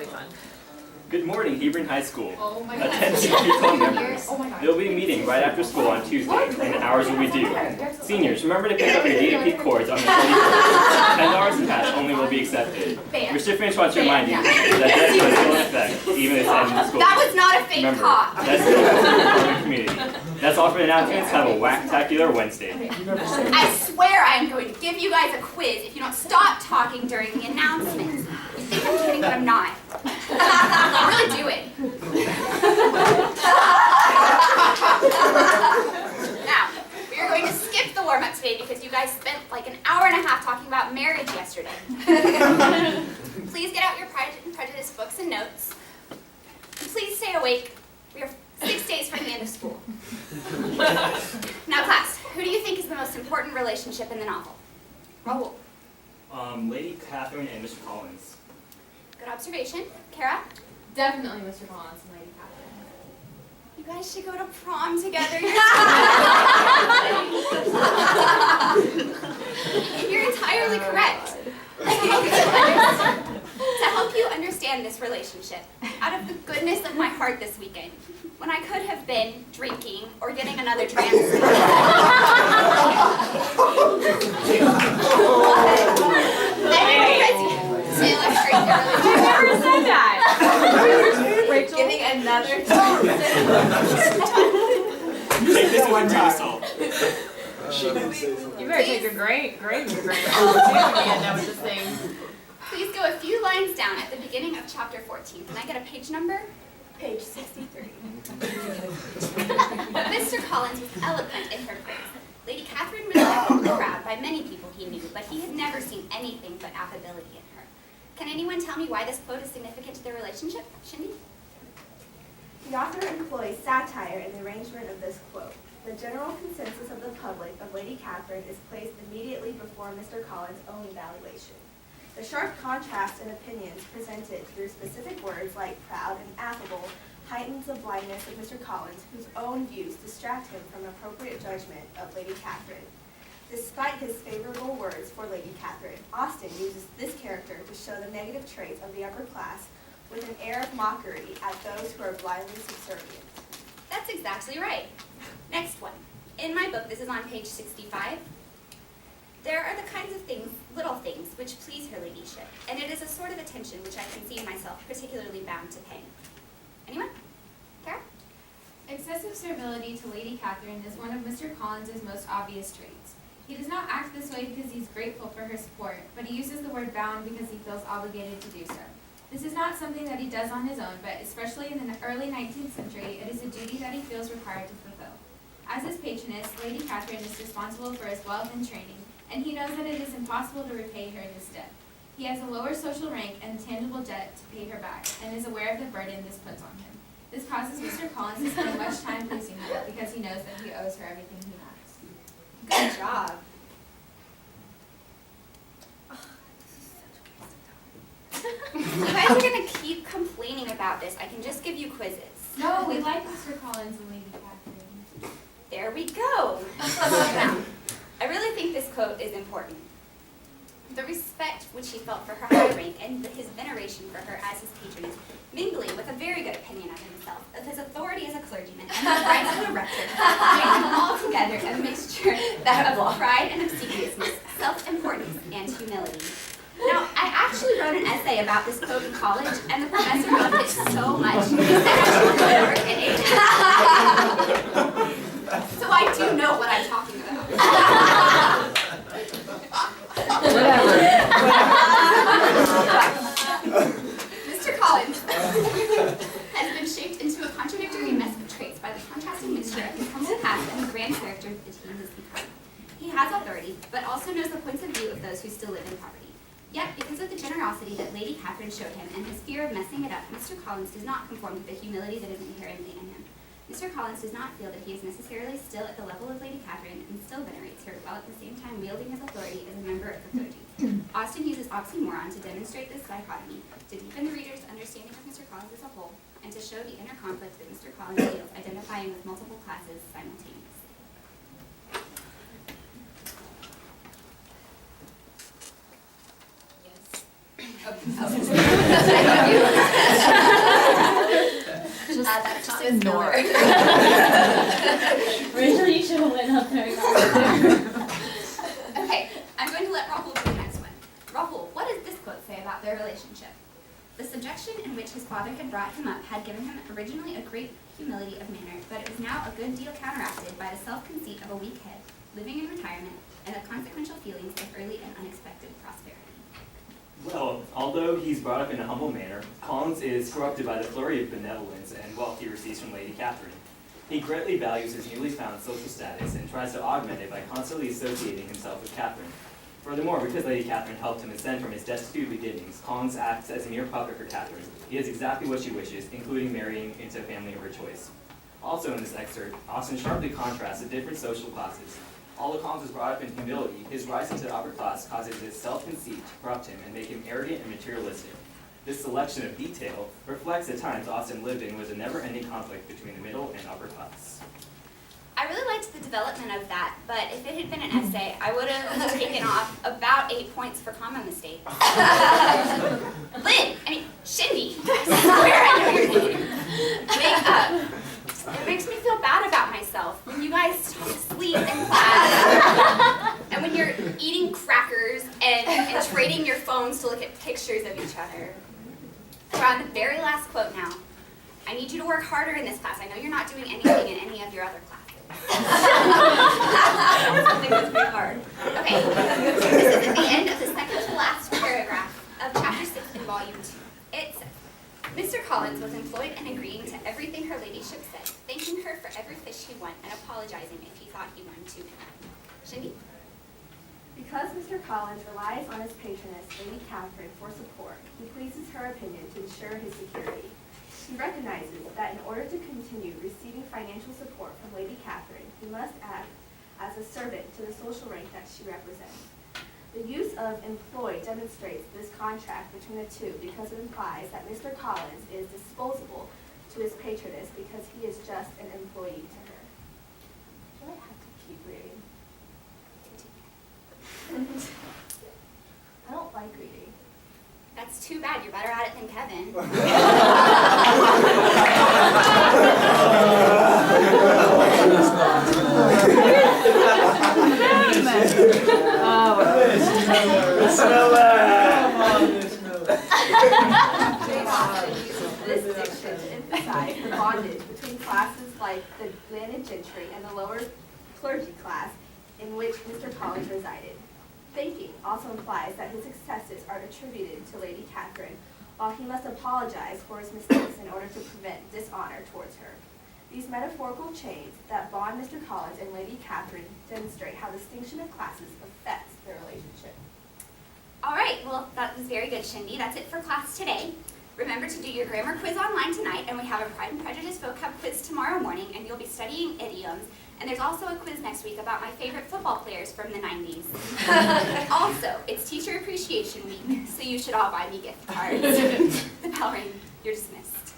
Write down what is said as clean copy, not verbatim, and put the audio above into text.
Fun. Good morning, Hebron High School. Oh my Attention God. P12 members. Oh my God. There will be a meeting right after school on Tuesday, and hours will be due. Seniors, remember to pick up your DAP cords on the 21st. $10 cash only will be accepted. Your shift manager wants to remind you that dress code is still in effect, even if it's end of the school. That was not a fake Remember, cough. that's still the public community. That's all for the announcements. Have a whack-tacular Wednesday. I swear I am going to give you guys a quiz if you don't stop talking during the announcements. You think I'm kidding, but I'm not. I'm really doing. Now, we are going to skip the warm-up today because you guys spent like an hour and a half talking about marriage yesterday. Please get out your Pride and Prejudice books and notes. And please stay awake. We are 6 days from the end of school. Now, class, who do you think is the most important relationship in the novel? Raoul. Lady Catherine and Mr. Collins. Good observation. Kara? Definitely Mr. Collins and Lady Catherine. You guys should go to prom together. You're entirely correct. To help you understand this relationship, out of the goodness of my heart this weekend, when I could have been drinking or getting another transfer. Taylor Street I never said that. Rachel? Giving another Take this one time. You better take your grade with your I was just saying. Please go a few lines down at the beginning of chapter 14. Can I get a page number? Page 63. Mr. Collins was eloquent in her praise. Lady Catherine was loved in the crowd by many people he knew, but he had never seen anything but affability in her. Can anyone tell me why this quote is significant to their relationship? Shindy? The author employs satire in the arrangement of this quote. The general consensus of the public of Lady Catherine is placed immediately before Mr. Collins' own evaluation. The sharp contrast in opinions presented through specific words like proud and affable heightens the blindness of Mr. Collins, whose own views distract him from appropriate judgment of Lady Catherine. Despite his favorable words for Lady Catherine, Austen uses this character to show the negative traits of the upper class with an air of mockery at those who are blindly subservient. That's exactly right. Next one. In my book, this is on page 65. There are the kinds of things, little things, which please her ladyship, and it is a sort of attention which I conceive myself particularly bound to pay. Anyone? Kara? Excessive servility to Lady Catherine is one of Mr. Collins's most obvious traits. He does not act this way because he's grateful for her support, but he uses the word bound because he feels obligated to do so. This is not something that he does on his own, but especially in the early 19th century, it is a duty that he feels required to fulfill. As his patroness, Lady Catherine is responsible for his wealth and training, and he knows that it is impossible to repay her this debt. He has a lower social rank and a tangible debt to pay her back, and is aware of the burden this puts on him. This causes Mr. Collins to spend much time pleasing her because he knows that he owes her everything he has. Good job. You guys are going to keep complaining about this. I can just give you quizzes. No, we like Mr. Collins and Lady Catherine. There we go. Now, I really think this quote is important. The respect which he felt for her high rank and his veneration for her as his patroness, mingling with a very good opinion of himself, of his authority as a clergyman, and his rights as a rector, made him altogether a mixture that of pride and obsequiousness, self-importance, and humility. Now, I actually wrote an essay about this quote in college, and the professor loved it so much, he said I should put it in it. So I do know what I'm talking about. Mr. Collins has been shaped into a contradictory mess of traits by the contrasting mixture of his humble past and the grand character that he has become. He has authority, but also knows the points of view of those who still live in poverty. Yet, because of the generosity that Lady Catherine showed him and his fear of messing it up, Mr. Collins does not conform to the humility that is inherently in him. Mr. Collins does not feel that he is necessarily still at the level of Lady Catherine and still venerates her, while at the same time wielding his authority as a member of the clergy. Austen uses oxymoron to demonstrate this dichotomy, to deepen the reader's understanding of Mr. Collins as a whole, and to show the inner conflict that Mr. Collins feels identifying with multiple classes simultaneously. Yes. is Nor. Rachel, you should have went up there. Okay, I'm going to let Rahul do the next one. Rahul, what does this quote say about their relationship? The subjection in which his father had brought him up had given him originally a great humility of manner, but it was now a good deal counteracted by the self-conceit of a weak head, living in retirement, and the consequential feelings of early and unexpected prosperity. Well, although he's brought up in a humble manner, Collins is corrupted by the flurry of benevolence and wealth he receives from Lady Catherine. He greatly values his newly found social status and tries to augment it by constantly associating himself with Catherine. Furthermore, because Lady Catherine helped him ascend from his destitute beginnings, Collins acts as a mere puppet for Catherine. He does exactly what she wishes, including marrying into a family of her choice. Also in this excerpt, Austen sharply contrasts the different social classes. Although Collins was brought up in humility, his rise into the upper class causes his self-conceit to corrupt him and make him arrogant and materialistic. This selection of detail reflects the times Austen lived in was a never-ending conflict between the middle and upper class. I really liked the development of that, but if it had been an essay, I would have taken off about 8 points for comma mistakes. Shindy, I swear I know your name. Wake up. It makes me feel bad about myself when you guys stop asleep in class, and when you're eating crackers and trading your phones to look at pictures of each other. We're on the very last quote now. I need you to work harder in this class. I know you're not doing anything in any of your other classes. I think that's pretty hard. Okay, this is at the end of the second to last paragraph of chapter 6 in volume 2. It says, Mr. Collins was employed in agreeing to everything her ladyship said, thanking her for every fish he won, and apologizing if he thought he won too many. Shindy? Because Mr. Collins relies on his patroness, Lady Catherine, for support, he pleases her opinion to ensure his security. He recognizes that in order to continue receiving financial support from Lady Catherine, he must act as a servant to the social rank that she represents. The use of employed demonstrates this contract between the two because it implies that Mr. Collins is disposable to his patroness because he is just an employee to her. Do I have to keep reading? I don't like reading. That's too bad. You're better at it than Kevin. This diction to emphasize the bondage between classes like the landed gentry and the lower clergy class in which Mr. Collins resided. Thanking also implies that his successes are attributed to Lady Catherine, while he must apologize for his mistakes in order to prevent dishonor towards her. These metaphorical chains that bond Mr. Collins and Lady Catherine demonstrate how distinction of classes affects their relationship. All right, well, that was very good, Shindy. That's it for class today. Remember to do your grammar quiz online tonight, and we have a Pride and Prejudice vocab quiz tomorrow morning, and you'll be studying idioms. And there's also a quiz next week about my favorite football players from the 90s. Also, it's Teacher Appreciation Week, so you should all buy me gift cards. The bell rang. You're dismissed.